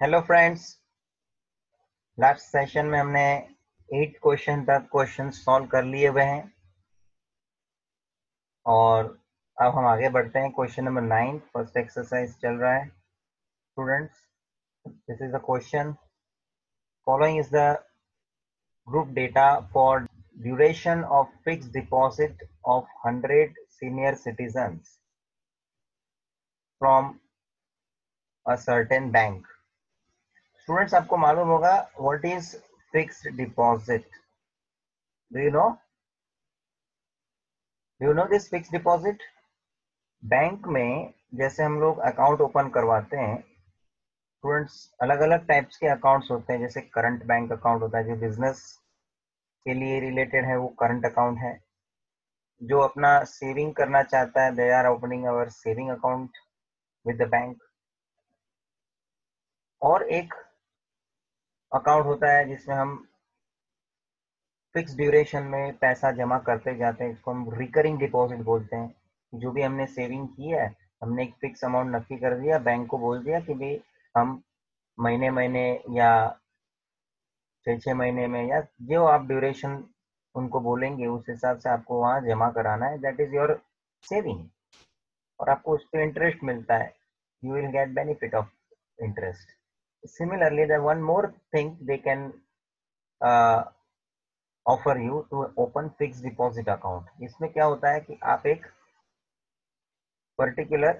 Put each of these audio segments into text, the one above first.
Hello friends, last session में हमने 8 question तक क्वेश्चन सॉल्व कर लिए हुए हैं और अब हम आगे बढ़ते हैं। क्वेश्चन नंबर 9 फर्स्ट एक्सरसाइज चल रहा है। Students, this is the question. Following is the group data for duration of fixed deposit of 100 senior citizens from a certain bank. Students, आपको मालूम होगा what is fixed deposit? Do you know? This fixed deposit? Bank में जैसे हम लोग account open करवाते हैं students, अलग अलग टाइप्स के अकाउंट्स होते हैं। जैसे करंट बैंक अकाउंट होता है, जो बिजनेस के लिए रिलेटेड है, वो करंट अकाउंट है। जो अपना सेविंग करना चाहता है, they are opening our saving account with the bank. और एक अकाउंट होता है जिसमें हम फिक्स ड्यूरेशन में पैसा जमा करते जाते हैं, इसको हम रिकरिंग डिपॉजिट बोलते हैं। जो भी हमने सेविंग की है, हमने एक फिक्स अमाउंट नक्की कर दिया, बैंक को बोल दिया कि भाई हम महीने महीने या 6 महीने में, या जो आप ड्यूरेशन उनको बोलेंगे उस हिसाब से आपको वहाँ जमा कराना है। दैट इज योर सेविंग, और आपको उस पर इंटरेस्ट मिलता है। You will get benefit of interest. Similarly the one more thing they can offer you to open fix deposit account. इसमें क्या होता है कि आप एक पर्टिकुलर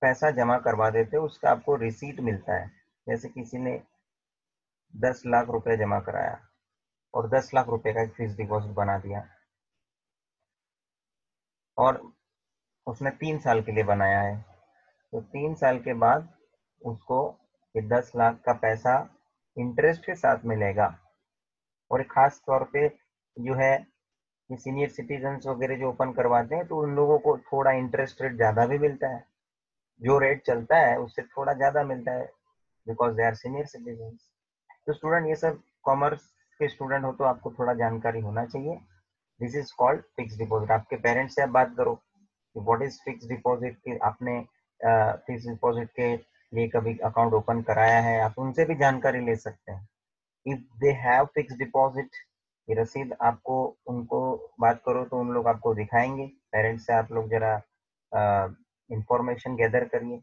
पैसा जमा करवा देते हो, उसका आपको रिसीट मिलता है। जैसे किसी ने 10 लाख रुपए जमा कराया और 10 लाख रुपए का एक फिक्स डिपॉजिट बना दिया, और उसने 3 साल के लिए बनाया है। तो 3 साल के बाद उसको ये 10 लाख का पैसा इंटरेस्ट के साथ मिलेगा। और एक खास तौर पे जो है, ये सीनियर सिटीजन्स वगैरह जो ओपन करवाते हैं, तो उन लोगों को थोड़ा इंटरेस्ट रेट ज़्यादा भी मिलता है। जो रेट चलता है उससे थोड़ा ज़्यादा मिलता है, because they are senior citizens. तो स्टूडेंट, ये सब कॉमर्स के स्टूडेंट हो तो आपको थोड़ा जानकारी होना चाहिए। This is called fix deposit. आपके पेरेंट्स से आप बात करो कि व्हाट इज फिक्स डिपॉजिट, कि आपने फिक्स डिपॉजिट के लिए कभी अकाउंट ओपन कराया है, आप उनसे भी जानकारी ले सकते हैं। If they have fix deposit, ये रसीद आपको उनको बात करो तो उन लोग आपको दिखाएंगे। पेरेंट्स से आप लोग जरा इंफॉर्मेशन गैदर करिए।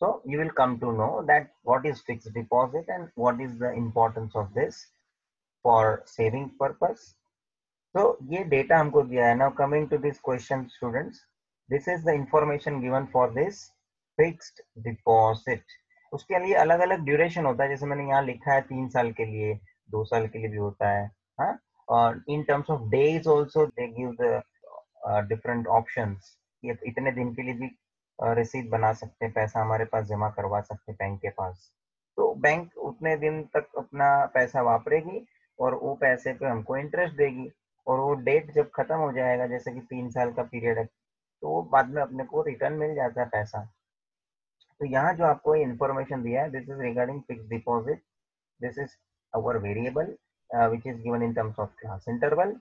So you will come to know that what is fixed deposit and what is the importance of this for saving purpose. तो ये डेटा हमको दिया है। Now coming to this question students, this is the information given for this fixed deposit. उसके लिए अलग अलग duration होता है, जैसे मैंने यहाँ लिखा है 3 साल के लिए, 2 साल के लिए भी होता है। हाँ, और इन terms of days also they give the different options. ये इतने दिन के लिए भी रिसीट बना सकते हैं, पैसा हमारे पास जमा करवा सकते हैं बैंक के पास। तो बैंक उतने दिन तक अपना पैसा वापरेगी और वो पैसे पे हमको इंटरेस्ट देगी। और वो डेट जब खत्म हो जाएगा, जैसे कि 3 साल का पीरियड है, तो वो बाद में अपने को रिटर्न मिल जाता है पैसा। तो यहाँ जो आपको इंफॉर्मेशन दिया है, this is regarding fix deposit. This is our variable which is given in terms of class interval.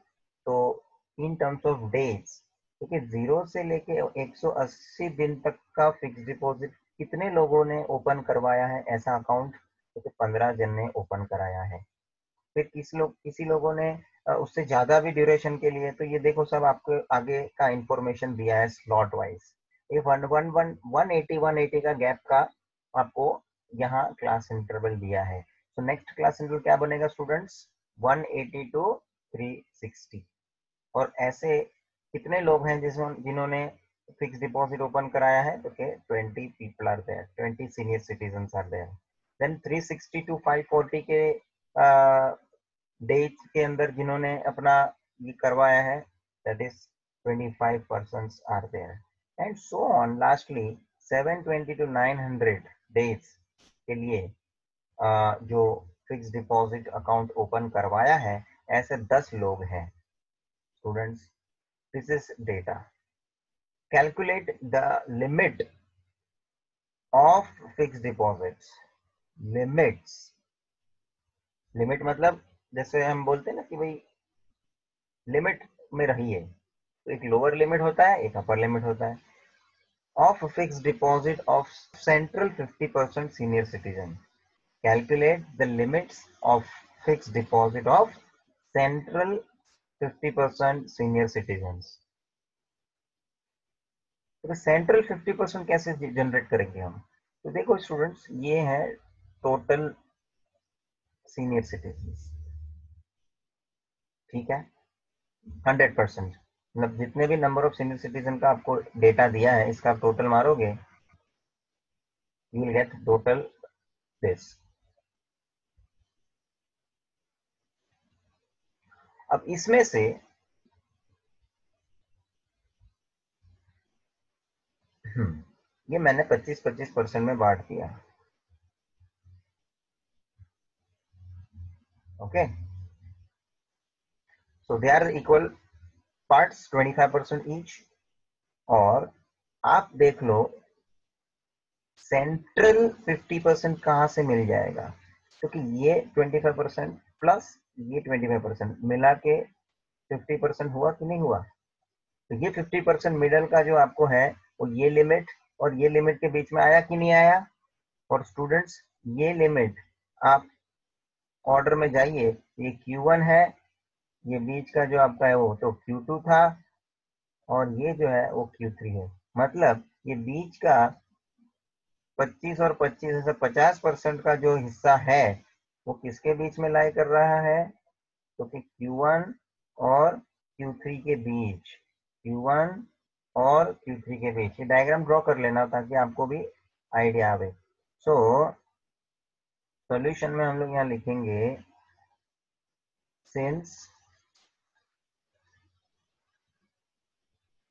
तो इन टर्म्स ऑफ डेज, क्योंकि 0 से लेके 180 दिन तक का फिक्स डिपॉजिट कितने लोगों ने ओपन करवाया है ऐसा अकाउंट? तो 15 जन ने ओपन कराया है। फिर किसी लोगों ने उससे ज्यादा भी ड्यूरेशन के लिए, तो ये देखो सब आपको आगे का इंफॉर्मेशन दिया है स्लॉट वाइज। ये 180 का गैप का आपको यहाँ क्लास इंटरवल दिया है। तो नेक्स्ट क्लास इंटरवल क्या बनेगा स्टूडेंट्स? 180 टू 360। और ऐसे कितने लोग हैं जिन्होंने फिक्स डिपॉजिट ओपन कराया है? तो 20 people are there, 20 senior citizens are there. Then 360 to 540 के डेट के अंदर जिन्होंने अपना ये करवाया है, that is 25 persons are there and so on. Lastly 720 to 900 days के लिए जो फिक्स डिपॉजिट अकाउंट ओपन करवाया है, ऐसे 10 लोग हैं। Students, this is data. Calculate the limit of fix deposits. Limits, limit मतलब जैसे हम बोलते हैं ना कि भाई लिमिट में रहिए, तो एक लोअर लिमिट होता है, एक अपर लिमिट होता है। Of fix deposit of central 50% senior citizen. calculate the limits of fixed deposit of central 50% senior citizens. तो सेंट्रल 50% कैसे जनरेट करेंगे हम? तो देखो स्टूडेंट्स, ये है टोटल सीनियर सिटीजन, ठीक है, 100%, मतलब जितने भी नंबर ऑफ सीनियर सिटीजन का आपको डेटा दिया है, इसका आप टोटल मारोगे, you will get total this. अब इसमें से ये मैंने 25-25% में बांट दिया. Okay, so they are equal parts, 25% each. और आप देख लो सेंट्रल 50% कहां से मिल जाएगा, क्योंकि ये 25% प्लस ये 25% मिला के 50% हुआ कि नहीं हुआ. तो ये 50% मिडल का जो आपको है, वो ये लिमिट और ये लिमिट के बीच में आया कि नहीं आया. और स्टूडेंट्स, ये लिमिट आप ऑर्डर में जाइए, ये Q1 है, ये बीच का जो आपका है वो तो Q2 था, और ये जो है वो Q3 है. मतलब ये बीच का 25 और 25 ऐसा 50% का जो हिस्सा है, वो किसके बीच में लाई कर रहा है, तो कि Q1 और Q3 के बीच, Q1 और Q3 के बीच. ये डायग्राम ड्रॉ कर लेना ताकि आपको भी आइडिया आवे. सो सॉल्यूशन में हम लोग यहाँ लिखेंगे, since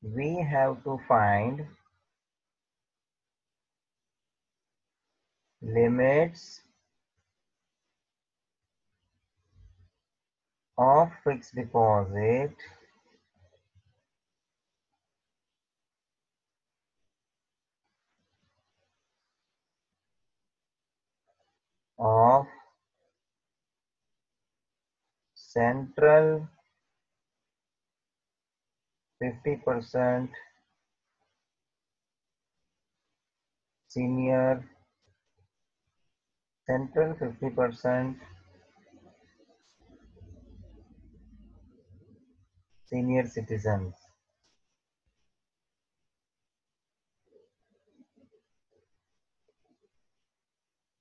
we have to find limits of fixed deposit of central 50% senior, central 50% senior citizens.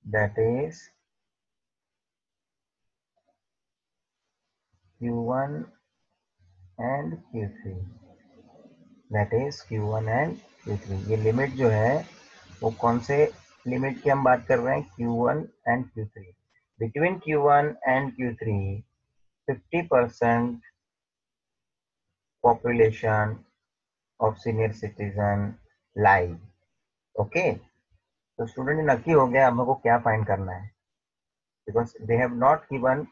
That is Q1 and Q3. That is Q1 and Q3. ये लिमिट जो है वो कौन से लिमिट की हम बात कर रहे हैं, Q1 and Q3. Between Q1 and Q3, 50% population of senior citizen lie. Okay, तो स्टूडेंट नक्की हो गया, हम लोग को क्या फाइंड करना है, because they have not given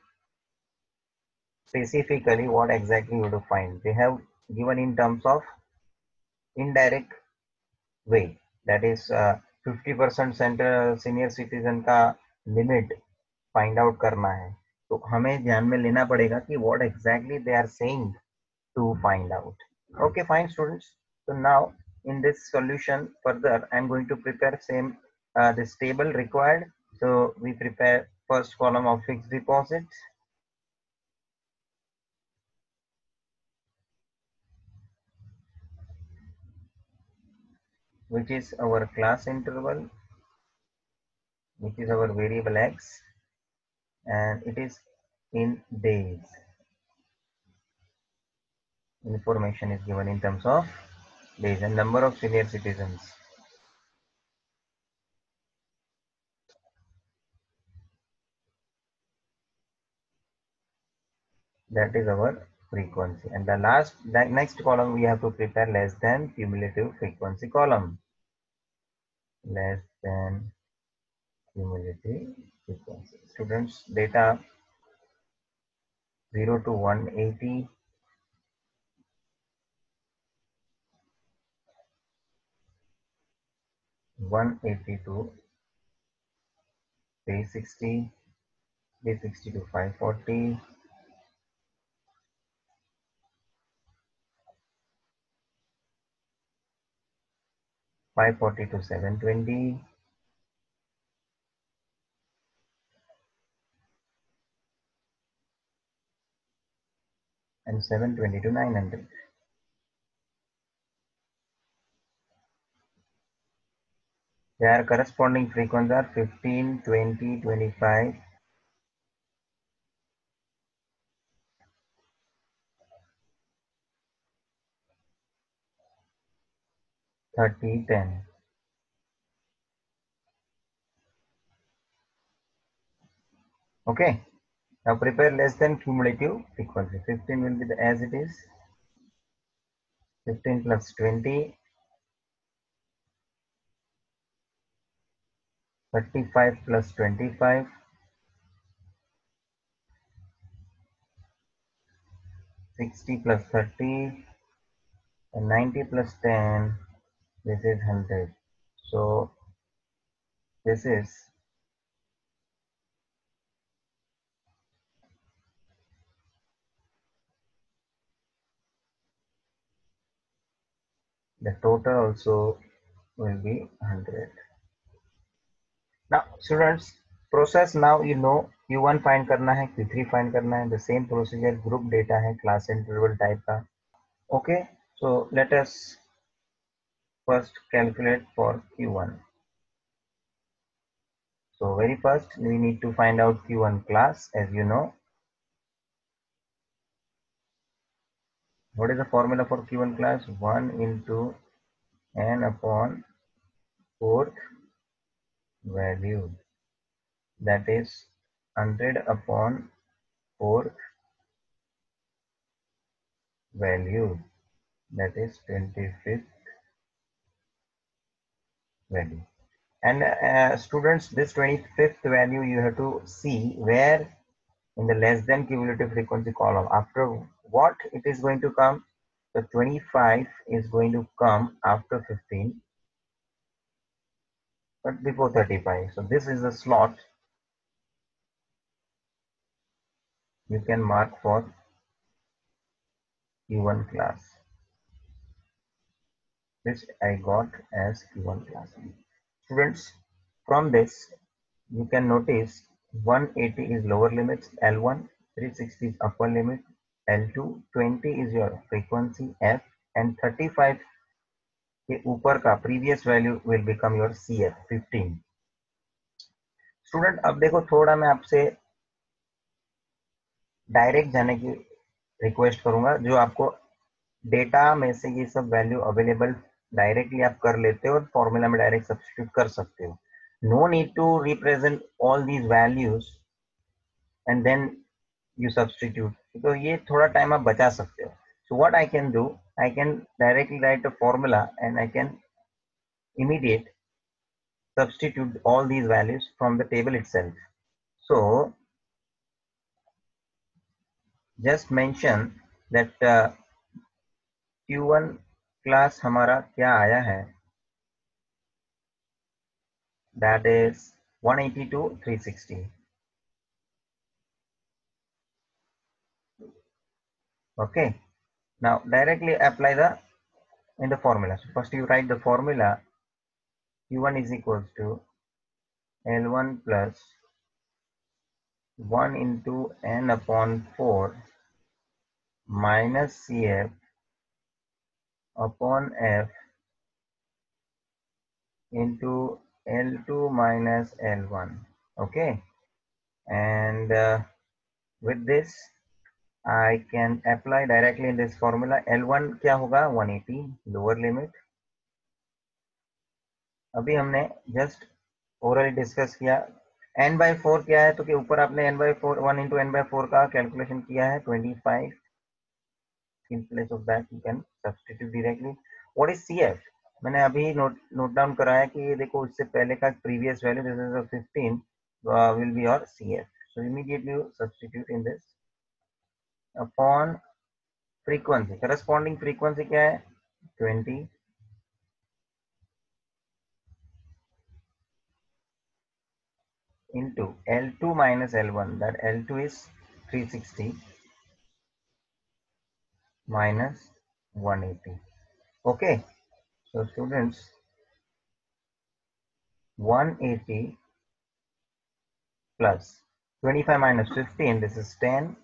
specifically what exactly you to find. They have given in terms of indirect way, that is 50% centre senior citizen का लिमिट फाइंड आउट करना है. तो हमें ध्यान में लेना पड़ेगा कि what exactly they are saying to find out. Okay, fine students. So now in this solution further I'm going to prepare same this table required. So we prepare first column of fixed deposits, which is our class interval, which is our variable x, and it is in days. Information is given in terms of days and number of senior citizens. That is our frequency. And the next column we have to prepare less than cumulative frequency column. Less than cumulative frequency. Students, data 0 to 180, 180 to 360, 360 to 540, 540 to 720, and 720 to 900. Their corresponding frequencies are 15, 20, 25, 30, 10. Okay. Now prepare less than cumulative frequency. 15 will be as it is. 15 plus 20. 35 plus 25. 60 plus 30. And 90 plus 10. This is 100. So this is the total also will be 100. Now students, process now you know Q1 find करना है, Q3 find करना है. The same procedure, group data है, class interval type का. Okay, so let us first calculate for Q1. So very first we need to find out Q1 class. As you know, what is the formula for Q1 class? 1 into n upon fourth value, that is 100 upon fourth value, that is 25th value. And students, this 25th value you have to see where in the less than cumulative frequency column. After what it is going to come, the 25 is going to come after 15 but before 35. So this is the slot you can mark for Q1 class. This I got as Q1 class. Students, from this you can notice 180 is lower limit, L1, 360 is upper limit, L2, 20 is your frequency F, and 35 के ऊपर का previous value will become your CF 15. Student अब देखो थोड़ा मैं आपसे direct जाने की रिक्वेस्ट करूंगा, जो आपको डेटा में से ये सब वैल्यू अवेलेबल डायरेक्टली आप कर लेते हो और फॉर्मूला में डायरेक्ट सब्स्टिट्यूट कर सकते हो. No need to represent all these values and then you substitute. तो ये थोड़ा टाइम आप बचा सकते हो. So what I can do, I can directly write a formula and I can immediate substitute all these values from the table itself. So just mention that Q1 class हमारा क्या आया है, that is 180 to 360. Okay, now directly apply the in the formula. So first you write the formula. Q1 is equals to L1 plus 1 into n upon 4 minus CF upon F into L2 minus L1. Okay, and with this I can apply directly in this formula. L1 क्या होगा, 180 lower limit. अभी हमने just orally discuss किया. n by 4 क्या है, तो कि ऊपर आपने n by 4 1 into n by 4 का कैलकुलेशन किया है 25. In place of that you can substitute directly. What is CF? मैंने अभी नोट डाउन करा है कि देखो इससे पहले का previous value, this is 15, will be your CF. So immediately you substitute in this upon frequency. Corresponding frequency क्या है, 20 into L2 minus L1, that L2 is 360 minus 180. Okay, so students, 180 plus 25 minus 15, this is 10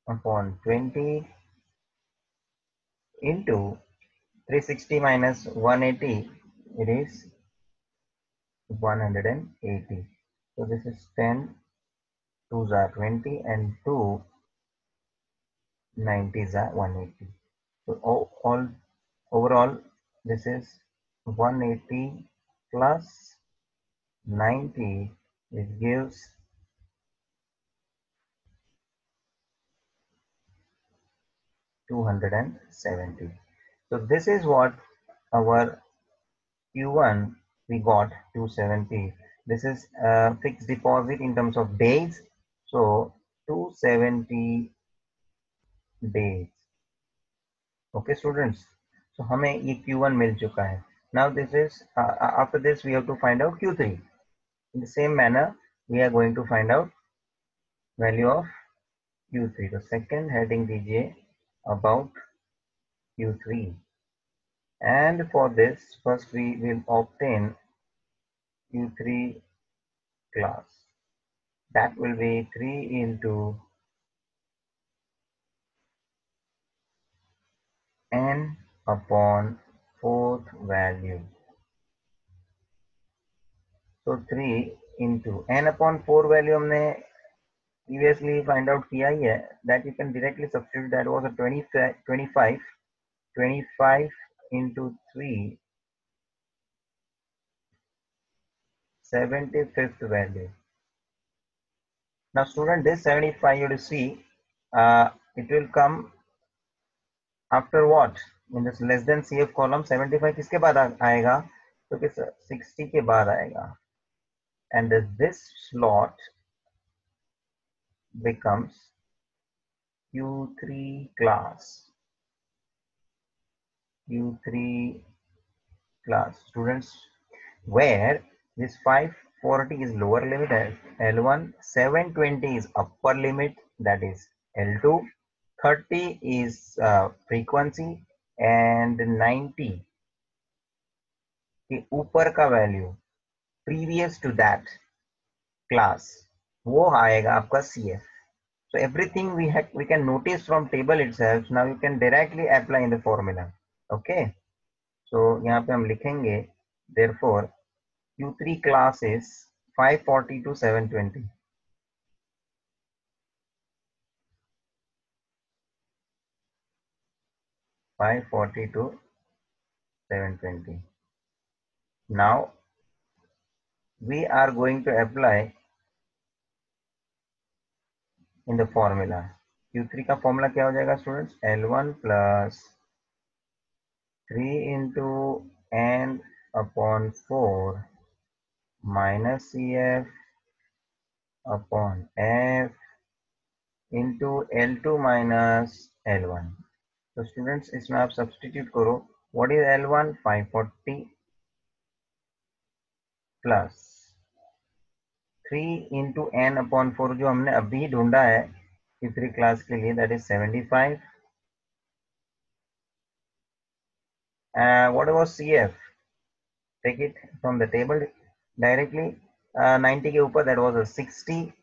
upon 20 into 360 minus 180, it is 180. So this is 10 2s are 20 and 2 90s are 180. So all overall this is 180 plus 90, which gives 270. So this is what our Q1 we got 270. This is a fixed deposit in terms of days. So 270 days. Okay students. So हमें ये Q1 मिल चुका है. Now this is after this we have to find out Q3. In the same manner we are going to find out value of Q3. The second heading दीजिए about Q3. And for this first we will obtain Q3 class. That will be 3 into n upon fourth value. So 3 into n upon 4 value हमने previously find out किया ही है. That you can directly substitute. That was a 25 into 3, 75th value. Now student, this 75 you will see it will come after what? In this less than CF column. 75 किसके बाद आएगा? तो किस 60 के बाद आएगा. And this slot becomes Q3 class. Q3 class students, where this 540 is lower limit as L1, 720 is upper limit, that is L2, 30 is frequency, and 90 के ऊपर का value previous to that class वो आएगा आपका CF. So everything we can notice from table itself. Now you can directly apply in the formula. Okay. So यहाँ पे हम लिखेंगे therefore Q3 class is 540 to 720. to 720. Now we are going to apply in the formula. Q3 का formula क्या हो जाएगा students? L1 plus 3 into n upon 4 minus CF upon F into L2 minus L1. So students इसमें आप substitute करो. What is L1? 540 plus 3 into n upon 4 जो हमने अभी ढूंढा है Q3 क्लास के लिए, that is 75. What was CF? Take it from the table directly. 90 के ऊपर, that was a 60.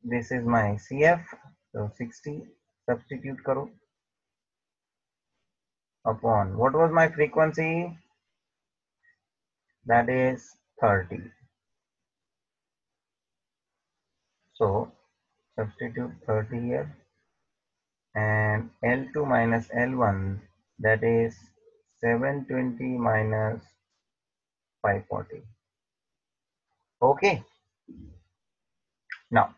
This is my CF. So 60 substitute करो upon what was my frequency? That is 30. So substitute 30 here, and L2 minus L1, that is 720 minus 540. Okay. Now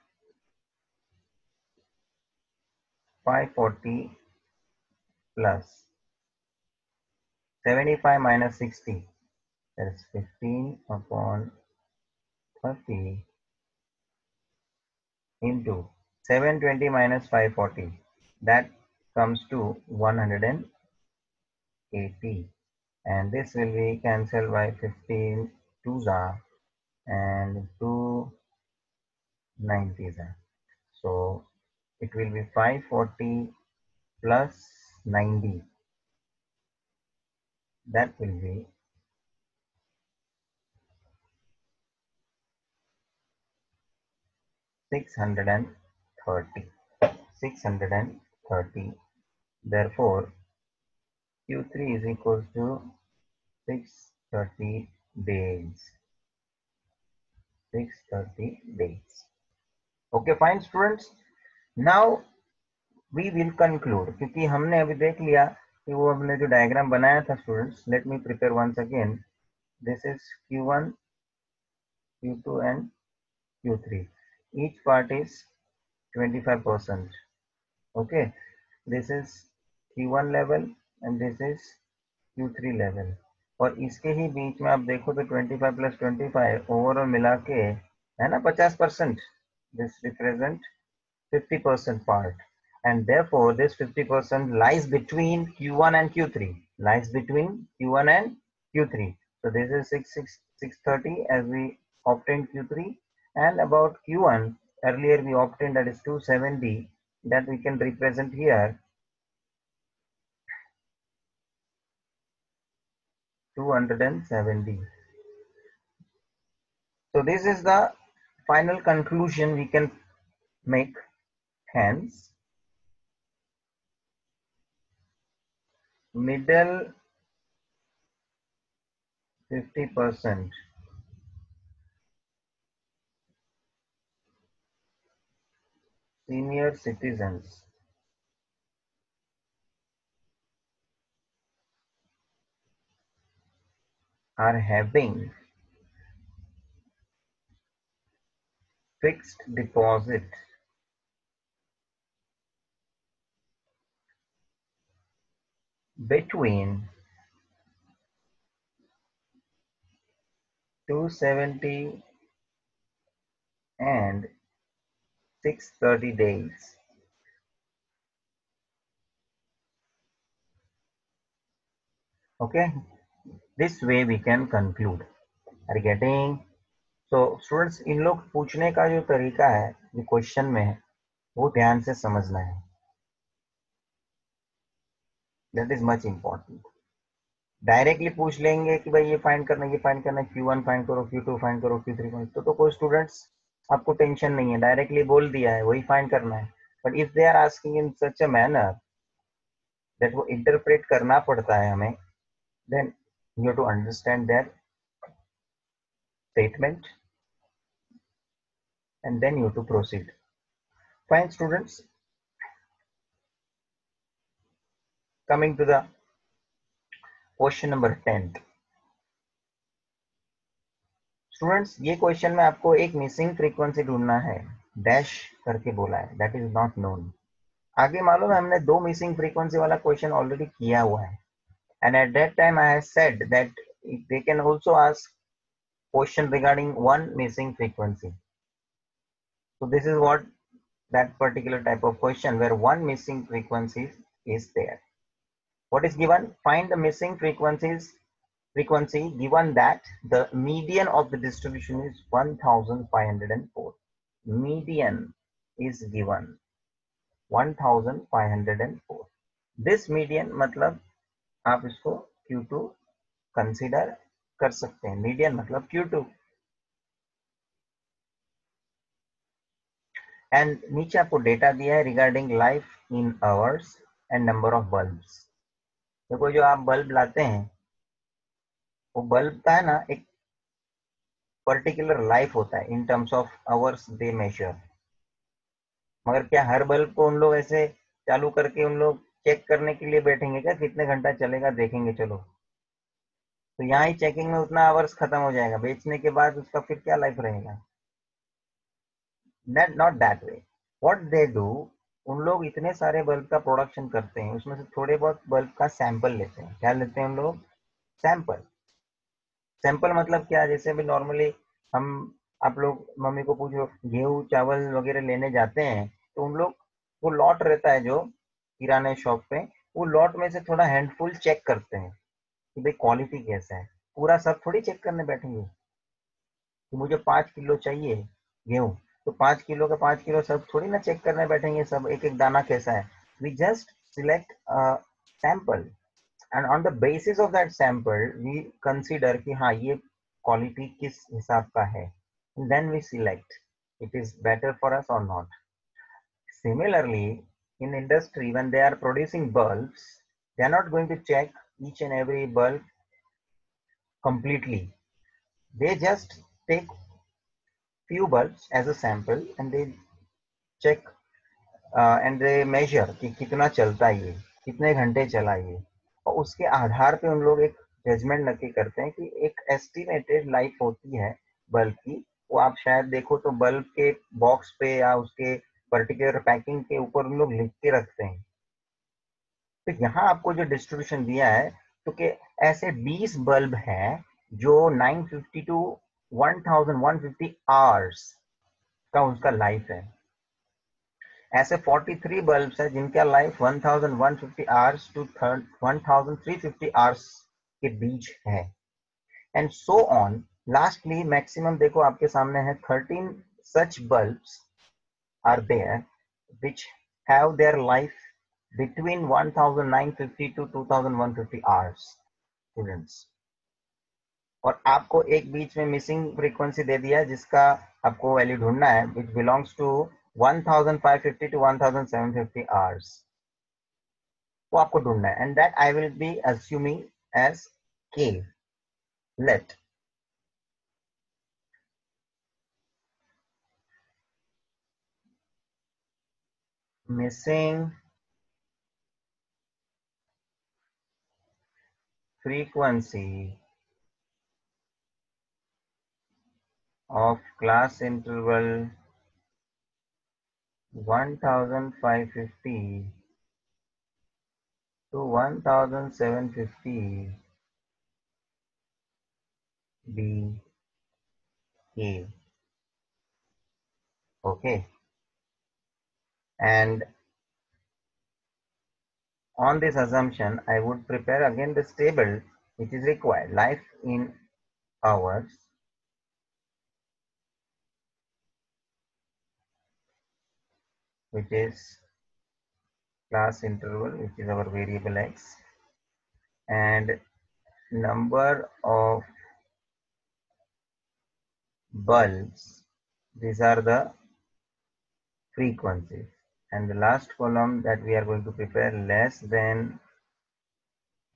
540 plus 75 minus 60, that is 15 upon 30 into 720 minus 540, that comes to 180, and this will be cancelled by 15 2s are and 2 90s are. So it will be 540 plus 90, that will be 630. 630. Therefore, Q3 is equals to 630 days. 630 days. Okay, fine students. Now we will conclude, क्योंकि हमने अभी देख लिया कि वो हमने जो diagram बनाया था students. Let me prepare once again. This is Q1, Q2 and Q3. Each part is 25%. Okay, this is Q1 level and this is Q3 level. और इसके ही बीच में आप देखो तो 25 plus 25 ओवरऑल मिला के है ना 50%. This represent 50% part, and therefore this 50% lies between Q1 and Q3. Lies between Q1 and Q3. So this is 630 as we obtained Q3, and about Q1 earlier we obtained, that is 270, that we can represent here 270. So this is the final conclusion we can make. Hence, middle 50% senior citizens are having fixed deposit between 270 and 630 days. Okay, this way we can conclude. Are you getting? So students, इन लोग पूछने का जो तरीका है जो question में है वो ध्यान से समझना है. That is much important. Directly पूछ लेंगे कि भाई ये फाइंड करना, ये फाइंड करना, Q1 फाइंड करो, Q2 फाइंड करो, Q3 फाइंड, तो कोई स्टूडेंट्स आपको टेंशन नहीं है, डायरेक्टली बोल दिया है वही फाइंड करना है. But if they are asking in such a manner that वो इंटरप्रेट करना पड़ता है हमें, then you have to understand their statement and then you to proceed. Fine students, coming to the question number 10. Students, ये question में आपको एक missing frequency ढूंढना है, डैश करके बोला है, दैट इज नॉट नोन. आगे मालूम है हमने दो मिसिंग फ्रीक्वेंसी वाला क्वेश्चन ऑलरेडी किया हुआ है, and at that time I have said that they can also ask question regarding one missing frequency. So this is what that particular type of question where one missing frequency is there. What is given? Find the missing frequency given that the median of the distribution is 1504. Median is given 1504. This median मतलब आप इसको Q2 consider कर सकते हैं. Median मतलब Q2. And नीचे आपको data दिया है regarding life in hours and number of bulbs. देखो जो आप बल्ब लाते हैं वो बल्ब का है ना एक पर्टिकुलर लाइफ होता है in terms of hours they measure. मगर क्या हर बल्ब को उन लोग ऐसे चालू करके उन लोग चेक करने के लिए बैठेंगे क्या कितने घंटा चलेगा देखेंगे चलो, तो यहाँ ही चेकिंग में उतना आवर्स खत्म हो जाएगा, बेचने के बाद उसका फिर क्या लाइफ रहेगा. Not that way. What they do, उन लोग इतने सारे बल्ब का प्रोडक्शन करते हैं, उसमें से थोड़े बहुत बल्ब का सैंपल लेते हैं. क्या लेते हैं उन लोग? सैंपल. सैंपल मतलब क्या, जैसे अभी नॉर्मली हम आप लोग मम्मी को पूछो गेहूं चावल वगैरह लेने जाते हैं तो उन लोग वो लॉट रहता है जो किराने शॉप पे, वो लॉट में से थोड़ा हैंडफुल चेक करते हैं कि भाई क्वालिटी कैसा है. पूरा सब थोड़ी चेक करने बैठेंगे कि मुझे 5 किलो चाहिए गेहूं, तो 5 किलो का 5 किलो सब थोड़ी ना चेक करने बैठेंगे, सब एक एक दाना कैसा है. We just select sample and on the basis of that sample we consider कि हाँ ये क्वालिटी किस हिसाब का है, then we select it is better for us और not. Similarly, in industry, when they are producing bulbs, they are not going to check each and every bulb completely. They just take few bulbs as a sample and they check and they measure कि कितना चलता है ये, कितने घंटे चला ये, और उसके आधार पे उन लोग एक जजमेंट नक्की करते हैं कि एक एस्टिमेटेड लाइफ होती है बल्ब की। वो आप शायद देखो तो बल्ब के बॉक्स पे या उसके पर्टिकुलर पैकिंग के ऊपर उन लोग लिख के रखते हैं। तो यहाँ आपको जो डिस्ट्रीब्यूशन दिया है तो कि ऐसे 20 बल्ब हैं जो 950 टू 1150 आवर्स का उसका लाइफ है। ऐसे 43 बल्ब्स हैं जिनका लाइफ 1150 आवर्स टू 1350 आवर्स के बीच है, and so on. Lastly maximum देखो आपके सामने है 13 such bulbs are there which have their life between 1950 to 2150 hours students. और आपको एक बीच में मिसिंग फ्रीक्वेंसी दे दिया है जिसका आपको वैल्यू ढूंढना है, which belongs to 1550 to 1750 hours, वो आपको ढूंढना है, and that I will be assuming as K. Let missing frequency of class interval 1550 to 1750 be K. Okay, and on this assumption, I would prepare again this table which is required. Life in hours, which is class interval, which is our variable x, and number of bulbs, these are the frequencies. And the last column that we are going to prepare, less than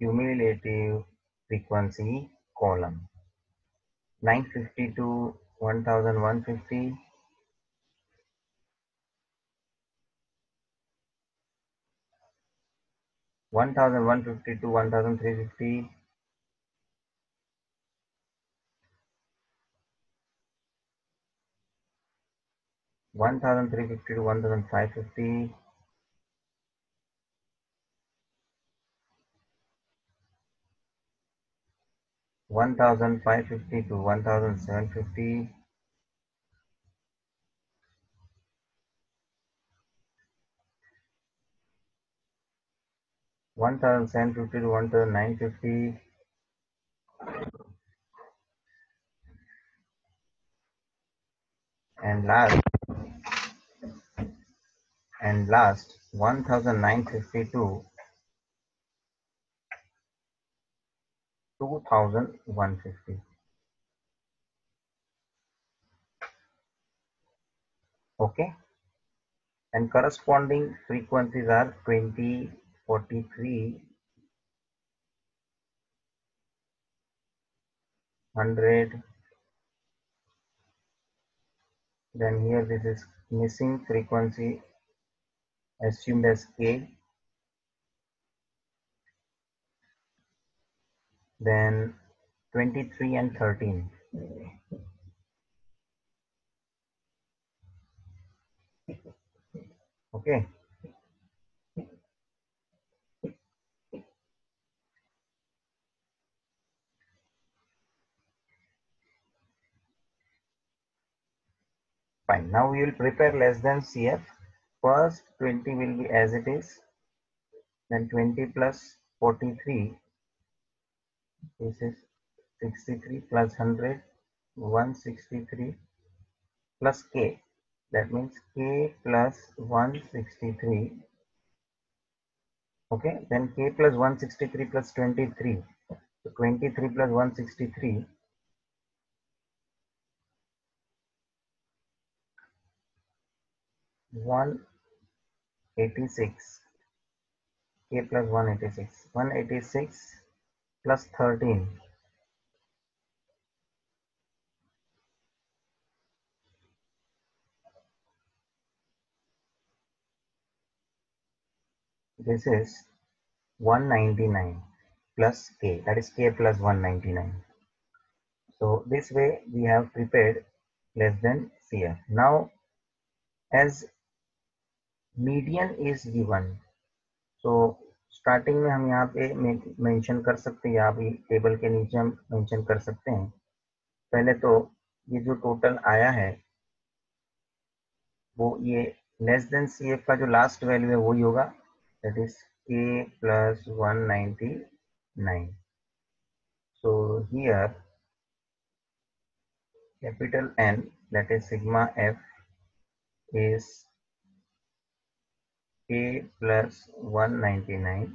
cumulative frequency column, 950 to 1150, 1150 to 1350, 1350 to 1550, 1550 to 1750, 1750 to 1950, and last 1950 to 2150. Okay, and corresponding frequencies are 20, 43, 100. Then here this is missing frequency assumed as K. Then 23 and 13. Okay. Fine. Now we will prepare less than CF. First 20 will be as it is. Then 20 plus 43. This is 63 plus 100. 163 plus K. That means K plus 163. Okay. Then K plus 163 plus 23. So 23 plus 163. 1 186 k plus 186 plus 13 this is 199 plus k, that is k plus 199. So this way we have prepared less than CF. Now as median is given, so starting में हम यहाँ पे mention कर सकते हैं, या अभी table के नीचे हम मेंशन कर सकते हैं। पहले तो ये जो टोटल आया है वो ये लेस देन CF का जो लास्ट वैल्यू है वही होगा, that is k plus 199. So here capital N, that is sigma F, is k plus 199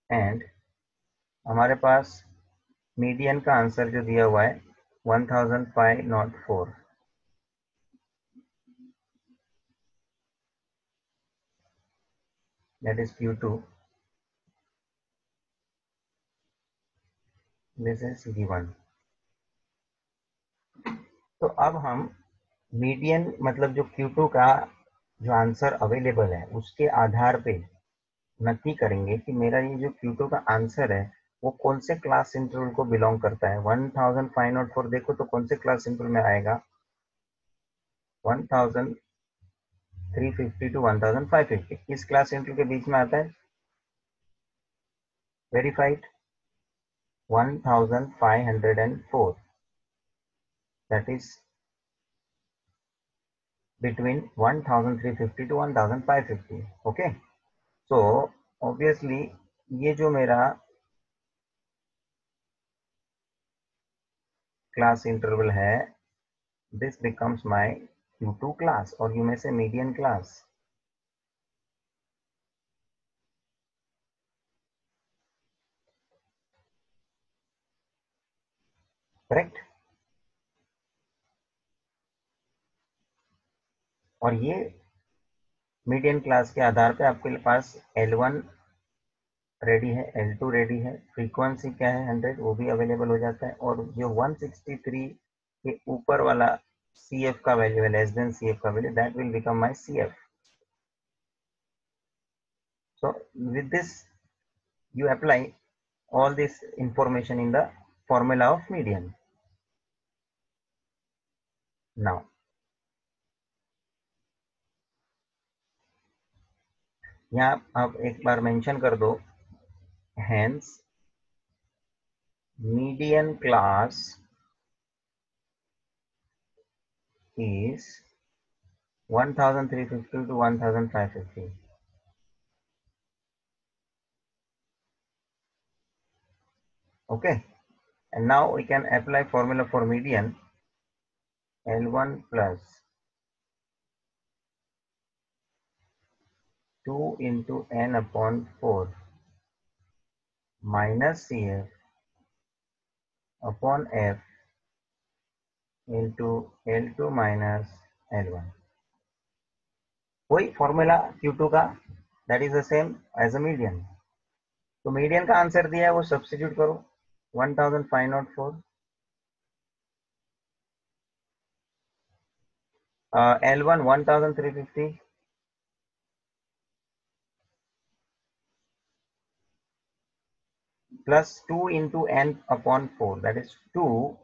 and हमारे पास मीडियन का आंसर जो दिया हुआ है 1504, that is Q2, this is given. तो अब हम मीडियन मतलब जो Q2 का जो आंसर अवेलेबल है उसके आधार पे नक्की करेंगे कि मेरा ये जो Q2 का आंसर है वो कौन से क्लास इंटरवल को बिलोंग करता है। 1504 देखो तो कौन से क्लास इंटरवल में आएगा, 1350 टू 1550 किस क्लास इंटरवल के बीच में आता है, verified 1504, that is between 1350 to 1550. okay, so obviously ये जो मेरा क्लास इंटरवल है this becomes my Q2 class, और यू में से मीडियन क्लास। करेक्ट, और ये मीडियन क्लास के आधार पे आपके पास L1 रेडी है, L2 रेडी है, फ्रीक्वेंसी क्या है 100 वो भी अवेलेबल हो जाता है, और जो 163 के ऊपर वाला CF का वैल्यू है, लेस देन CF का value, that will become my CF. So with this you apply all this information in the formula of median. Now यहाँ आप एक बार मेंशन कर दो, hence median class is 1350 to 1550. Okay, and now we can apply formula for median. L1 plus 2 into n upon 4 minus CF upon F into L2 minus L1. वही formula Q2 का, that is the same as a median. तो median का answer दिया है वो substitute करो, 1504, L1 1350 plus 2 into n upon 4, that is 2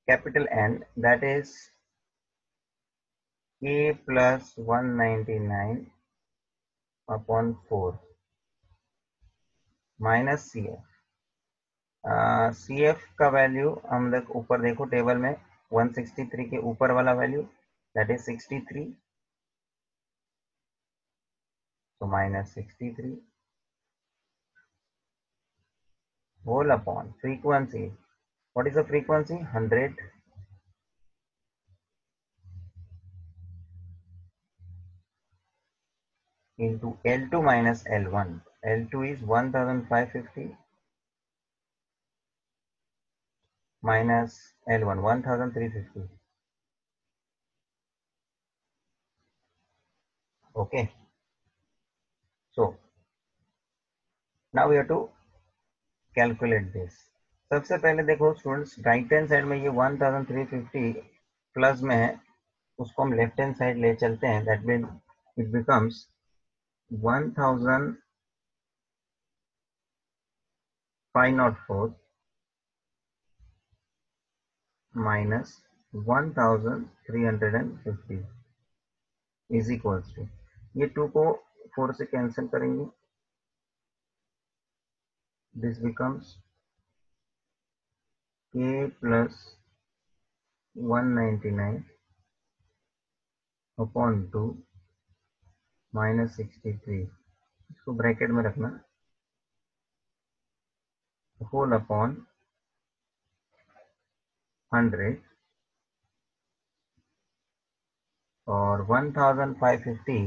capital N, that is k plus 199 upon 4 minus CF. CF का value हम लोग ऊपर देखो टेबल में 163 के ऊपर वाला value, that is 63, so minus 63 whole upon frequency. What is the frequency? 100 into L2 minus L1. L2 is 1550 minus L1 1350. Okay, so now we have to calculate this. सबसे पहले देखो स्टूडेंट्स, राइट हैंड साइड में ये 1350 plus में है, उसको हम left hand side ले चलते हैं. That mean it becomes 1504 minus 1350 is equals to, ये 2 को 4 से कैंसिल करेंगे. This becomes k plus 199 upon 2 minus 63, इसको ब्रैकेट में रखना, होल अपॉन 100 और 1550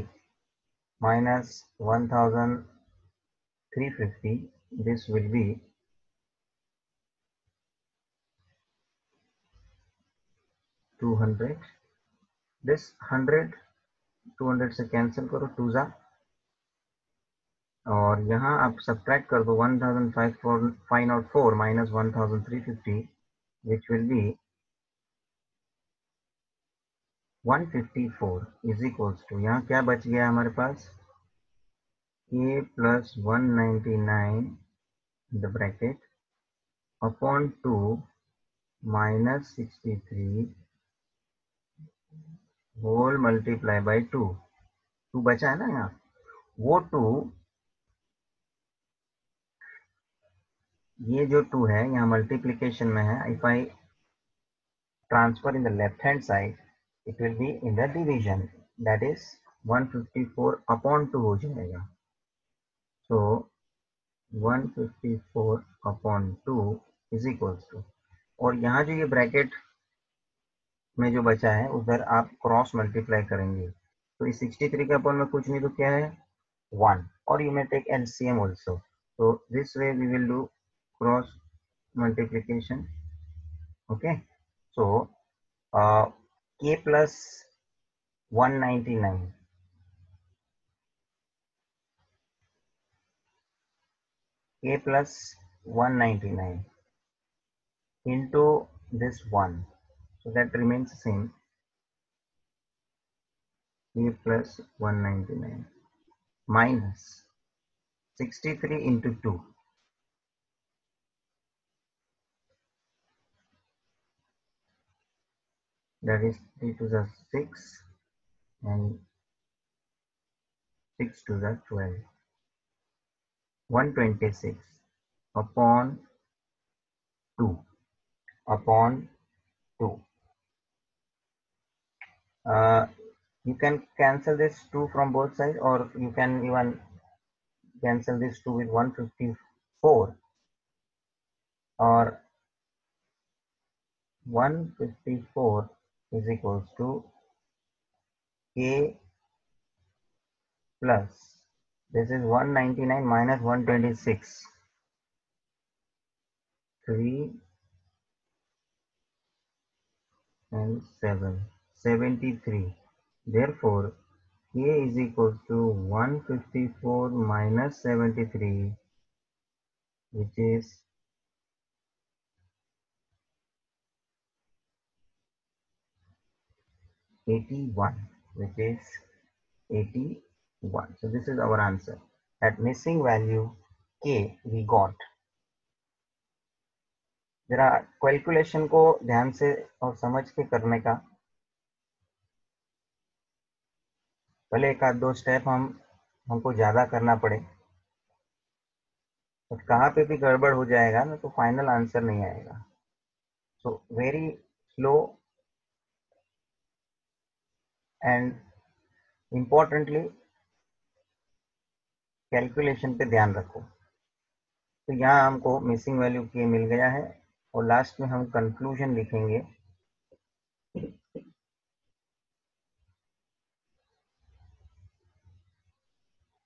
minus 1350, this will be 200. this 100 200 से कैंसिल करो, 2 जा, और यहाँ आप सब्ट्रैक्ट कर दो 1504 minus 1350 which will be 154 is equals to, यहाँ क्या बच गया हमारे पास, k plus 199 in the bracket upon 2 minus 63 whole multiply by 2. 2 बचा है ना यहाँ, वो 2, ये जो 2 है यहाँ मल्टीप्लिकेशन में है. If I transfer in the left hand side it will be in the division, that is 154 upon 2 हो जाएगा. सो 154 अपॉन 2 इज इक्वल्स टू, और यहाँ जो ये ब्रैकेट में जो बचा है उधर आप क्रॉस मल्टीप्लाई करेंगे, तो इस 63 के अपॉन में कुछ नहीं तो क्या है 1, और you may take LCM also. So this way we will do cross multiplication. Okay, so k plus 199 k plus 199 into this 1, so that remains the same, k plus 199 minus 63 into 2, that is 3 to the 6 and 6 to the 12, 126 upon 2 upon 2. You can cancel this 2 from both sides, or you can even cancel this 2 with 154, or 154 is equals to k plus, this is 199 minus 126, 3 and 7, 73. Therefore, k is equals to 154 minus 73, which is 81, which is 81. So this is our answer. At missing value k we got. जरा calculation को ध्यान से और समझ के करने का, भले एक आध दो स्टेप हमको ज्यादा करना पड़े, तो कहाँ पे भी गड़बड़ हो जाएगा ना तो फाइनल आंसर नहीं आएगा. So very slow and importantly calculation पे ध्यान रखो. तो यहाँ हमको मिसिंग वैल्यू के मिल गया है, और लास्ट में हम कंक्लूजन लिखेंगे.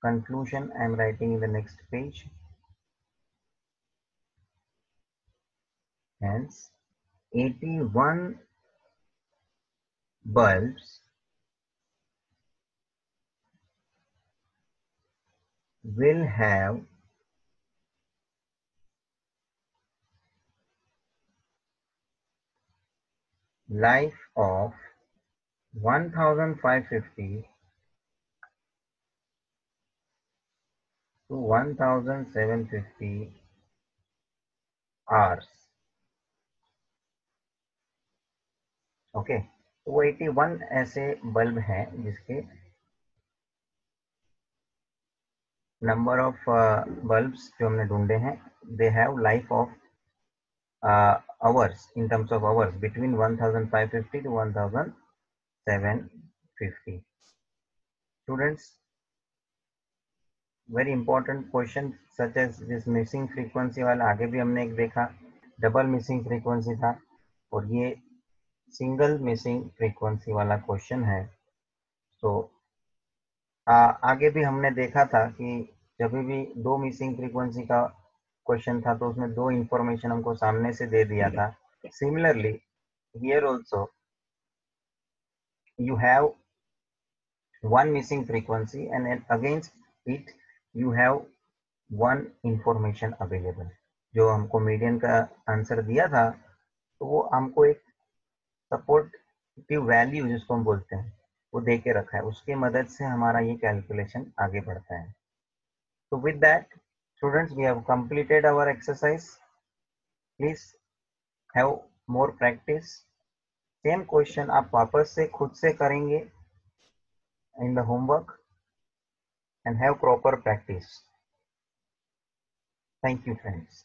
Conclusion I am writing in the next page. Hence 81 bulbs will have life of 1550 to 1750 hours. Okay, तो वो 81 ऐसे बल्ब हैं जिसके नंबर ऑफ बल्ब्स जो हमने ढूंढे हैं, they have life of hours, in terms of hours, between 1550 to 1750. Students, very important question such as this missing frequency वाला आगे भी हमने एक देखा, डबल मिसिंग फ्रीक्वेंसी था, और ये सिंगल मिसिंग फ्रीक्वेंसी वाला क्वेश्चन है. तो आगे भी हमने देखा था कि जब भी दो मिसिंग फ्रीक्वेंसी का क्वेश्चन था तो उसमें दो इंफॉर्मेशन हमको सामने से दे दिया था. Similarly here also you have one missing frequency and against it you have one information available. जो हमको मीडियन का आंसर दिया था तो वो हमको एक सपोर्टिव वैल्यू जिसको हम बोलते हैं वो दे के रखा है, उसके मदद से हमारा ये कैलकुलेशन आगे बढ़ता है. तो with that students we have completed our exercise. Please have more practice. Same question आप वापस से खुद से करेंगे in the homework and have proper practice. Thank you, friends.